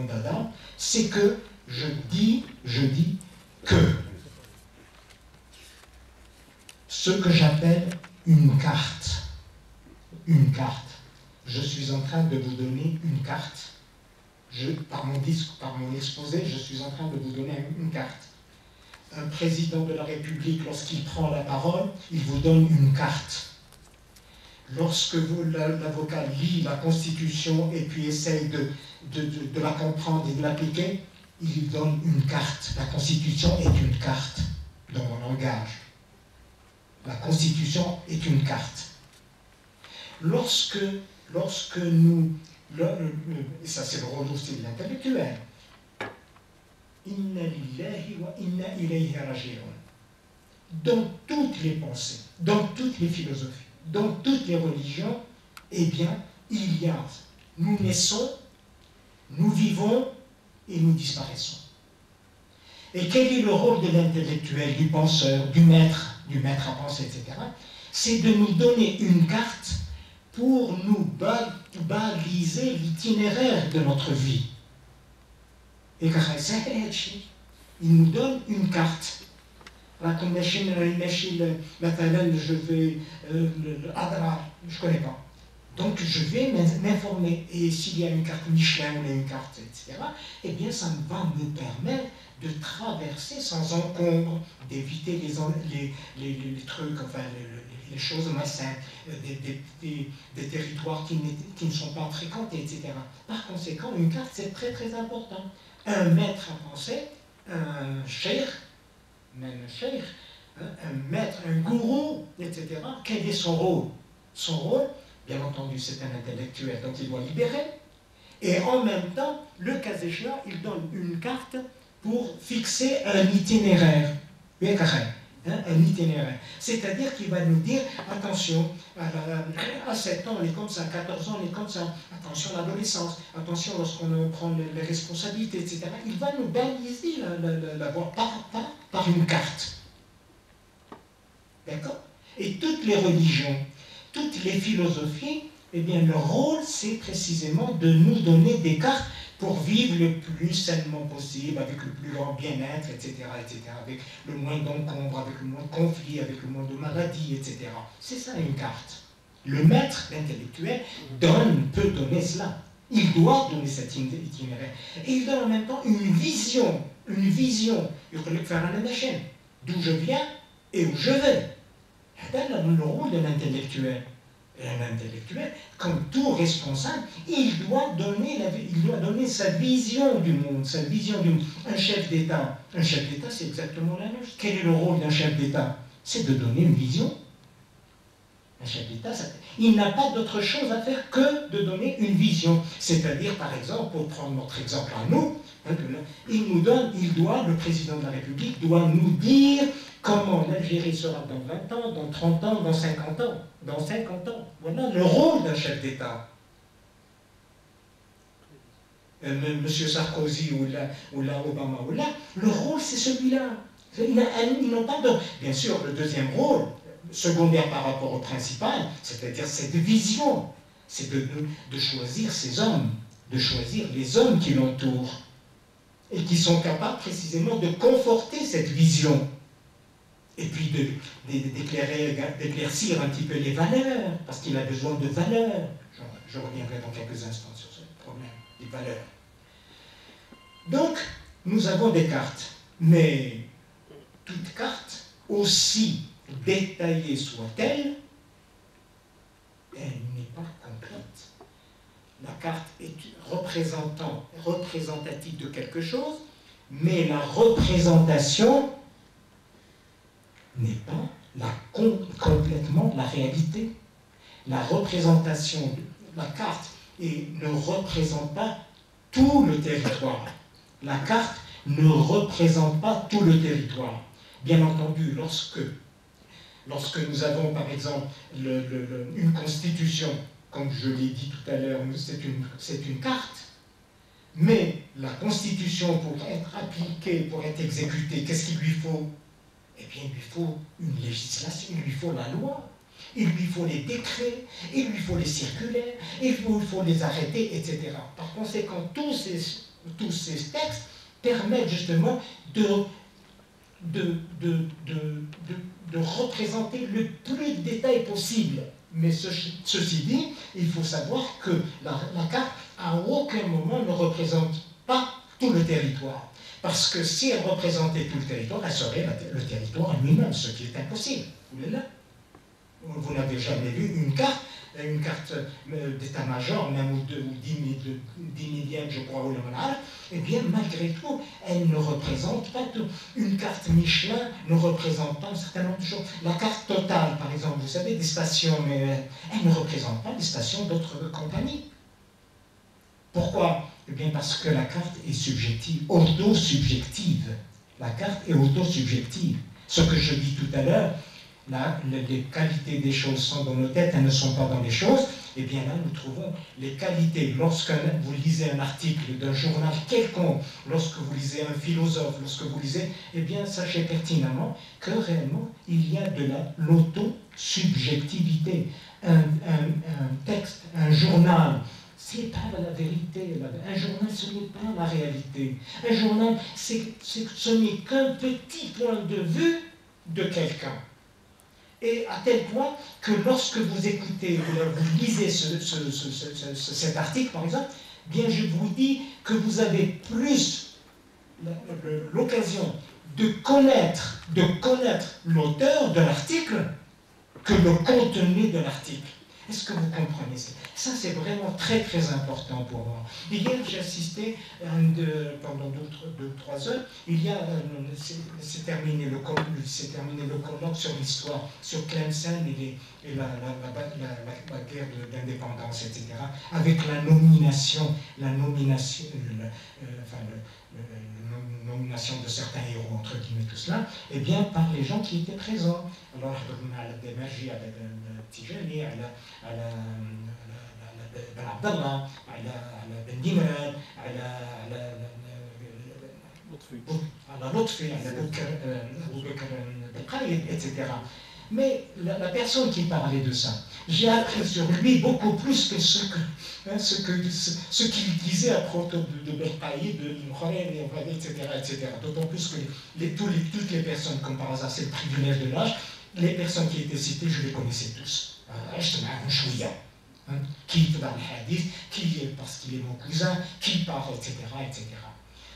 d'Adam, c'est que je dis que ce que j'appelle une carte, je suis en train de vous donner une carte. Par mon exposé, je suis en train de vous donner une carte. Un président de la République, lorsqu'il prend la parole, il vous donne une carte. Lorsque l'avocat lit la Constitution et puis essaye de la comprendre et de l'appliquer, il donne une carte. La Constitution est une carte dans mon langage. La Constitution est une carte. Lorsque nous... et ça c'est le rôle aussi de l'intellectuel. Inna lillahi wa inna ilayhi raji'un. Dans toutes les pensées, dans toutes les philosophies, dans toutes les religions, eh bien, il y a, nous naissons, nous vivons et nous disparaissons. Et quel est le rôle de l'intellectuel, du penseur, du maître à penser, etc. C'est de nous donner une carte pour nous baliser l'itinéraire de notre vie. Et il nous donne une carte. Je ne connais pas. Donc je vais m'informer. Et s'il y a une carte Michelin ou une carte, etc., eh bien ça va me permettre de traverser sans encombre, d'éviter les trucs, enfin les choses malsaines, des territoires qui ne sont pas fréquentés, etc. Par conséquent, une carte, c'est très très important. Un maître à penser, un cheikh, même un cheikh, un maître, un gourou, etc. Quel est son rôle? Son rôle, bien entendu, c'est un intellectuel, donc il doit libérer. Et en même temps, le cas échéant, il donne une carte pour fixer un itinéraire. Un itinéraire. C'est-à-dire qu'il va nous dire, attention, à 7 ans, on est comme ça, à 14 ans, on est comme ça, attention à l'adolescence, attention lorsqu'on prend les responsabilités, etc. Il va nous baliser la voie par une carte. D'accord? Et toutes les religions, toutes les philosophies, eh bien, leur rôle, c'est précisément de nous donner des cartes pour vivre le plus sainement possible, avec le plus grand bien-être, etc., avec le moins d'encombre, avec le moins de conflits, avec le moins de maladies, etc. C'est ça une carte. Le maître, l'intellectuel, peut donner cela. Il doit donner cet itinéraire. Et il donne en même temps une vision. Il faut faire un chaîne. D'où je viens et où je vais. C'est le rôle de l'intellectuel. Et un intellectuel, comme tout responsable, il doit donner sa vision du monde, Un chef d'État, c'est exactement la même chose. Quel est le rôle d'un chef d'État? C'est de donner une vision. Un chef d'État, il n'a pas d'autre chose à faire que de donner une vision. C'est-à-dire, par exemple, pour prendre notre exemple à nous, le président de la République doit nous dire comment l'Algérie sera dans 20 ans, dans 30 ans, dans 50 ans. Dans 50 ans. Voilà le rôle d'un chef d'État. Monsieur Sarkozy ou Obama, le rôle c'est celui-là. Ils n'ont pas d'autre. Bien sûr, le deuxième rôle, secondaire par rapport au principal, c'est-à-dire cette vision, c'est de choisir ces hommes, de choisir les hommes qui l'entourent et qui sont capables précisément de conforter cette vision. Et puis d'éclaircir un petit peu les valeurs, parce qu'il a besoin de valeurs. Je reviendrai dans quelques instants sur ce problème des valeurs. Donc, nous avons des cartes, mais toute carte, aussi détaillée soit-elle, elle n'est pas complète. La carte est représentative de quelque chose, mais la représentation n'est pas complètement la réalité. La représentation de la carte ne représente pas tout le territoire. La carte ne représente pas tout le territoire. Bien entendu, lorsque nous avons par exemple une constitution, comme je l'ai dit tout à l'heure, c'est une carte, mais la constitution, pour être appliquée, pour être exécutée, qu'est-ce qu'il lui faut? Eh bien, il lui faut une législation, il lui faut la loi, il lui faut les décrets, il lui faut les circulaires, il lui faut les arrêtés, etc. Par conséquent, tous tous ces textes permettent justement de représenter le plus de détails possible. Mais ceci dit, il faut savoir que la carte, à aucun moment, ne représente pas tout le territoire. Parce que si elle représentait tout le territoire, elle serait le territoire lui-même, ce qui est impossible. Vous l'avez là. Vous n'avez jamais vu une carte d'état-major, même ou 10 millième, je crois, eh bien, malgré tout, elle ne représente pas tout. Une carte Michelin ne représente pas un certain nombre de choses. La carte Total, par exemple, vous savez, des stations, mais elle ne représente pas des stations d'autres compagnies. Pourquoi? Eh bien, parce que la carte est subjective, auto-subjective. La carte est auto-subjective. Ce que je dis tout à l'heure, les qualités des choses sont dans nos têtes, elles ne sont pas dans les choses. Et bien là, nous trouvons les qualités. Lorsque vous lisez un article d'un journal quelconque, lorsque vous lisez un philosophe, lorsque vous lisez, eh bien, sachez pertinemment que réellement, il y a de l'auto-subjectivité. Un texte, un journal, ce n'est pas la vérité. Un journal, ce n'est pas la réalité. Un journal, ce n'est qu'un petit point de vue de quelqu'un. Et à tel point que lorsque vous écoutez, vous lisez cet article, par exemple, bien je vous dis que vous avez plus l'occasion de connaître l'auteur de l'article que le contenu de l'article. Est-ce que vous comprenez ça? Ça, c'est vraiment très, très important pour moi. Hier, j'ai assisté pendant 2-3 heures. C'est terminé le colloque sur l'histoire, sur Tlemcen et la guerre d'indépendance, etc. Avec la nomination de certains héros, entre guillemets, tout cela, eh bien, par les gens qui étaient présents. Alors, على الدماجي على التيجاني على بن عبد الله على بن ديمران على لطفي على أبو بكر بالقايد, etc. Mais la personne qui parlait de ça, j'ai appris sur lui beaucoup plus que ce qu'il disait à propos de Belkaïd, de Mohamed, etc. D'autant plus que toutes les personnes, comme par hasard, c'est le privilège de l'âge, les personnes qui étaient citées, je les connaissais tous. Qui dans le hadith, qui parce qu'il est mon cousin, qui part, etc.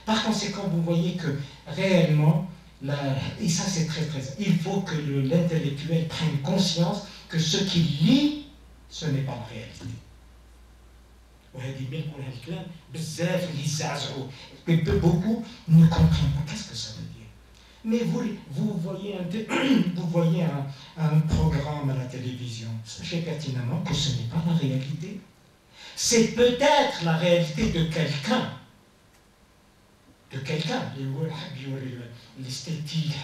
Par conséquent, vous voyez que réellement, et ça c'est très très... Il faut que l'intellectuel prenne conscience que ce qu'il lit, ce n'est pas la réalité. Beaucoup ne comprennent pas qu'est-ce que ça veut dire. Mais vous voyez un programme à la télévision, sachez pertinemment que ce n'est pas la réalité. C'est peut-être la réalité de quelqu'un. L'esthétique,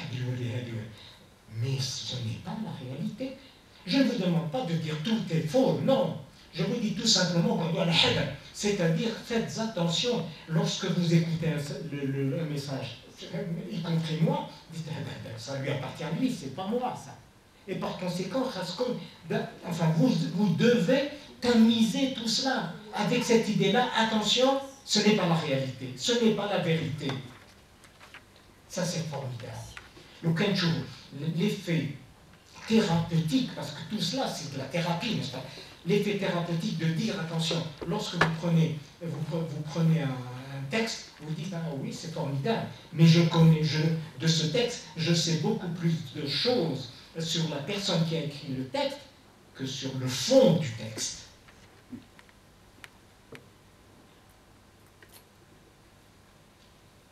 mais ce n'est pas la réalité. Je ne vous demande pas de dire tout est faux, non. Je vous dis tout simplement qu'on doit la hadar, c'est-à-dire faites attention lorsque vous écoutez un message, y compris moi, dites ça lui appartient à lui, c'est pas moi ça. Et par conséquent, vous devez tamiser tout cela avec cette idée-là. Attention, ce n'est pas la réalité, ce n'est pas la vérité. Ça c'est formidable. Donc un jour, l'effet thérapeutique, parce que tout cela c'est de la thérapie, n'est-ce pas? L'effet thérapeutique de dire attention, lorsque vous prenez un texte, vous dites ah oui c'est formidable, mais de ce texte, je sais beaucoup plus de choses sur la personne qui a écrit le texte que sur le fond du texte.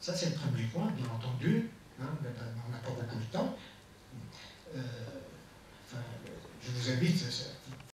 Ça c'est le premier point, bien entendu, hein, on n'a pas beaucoup de temps. Je vous invite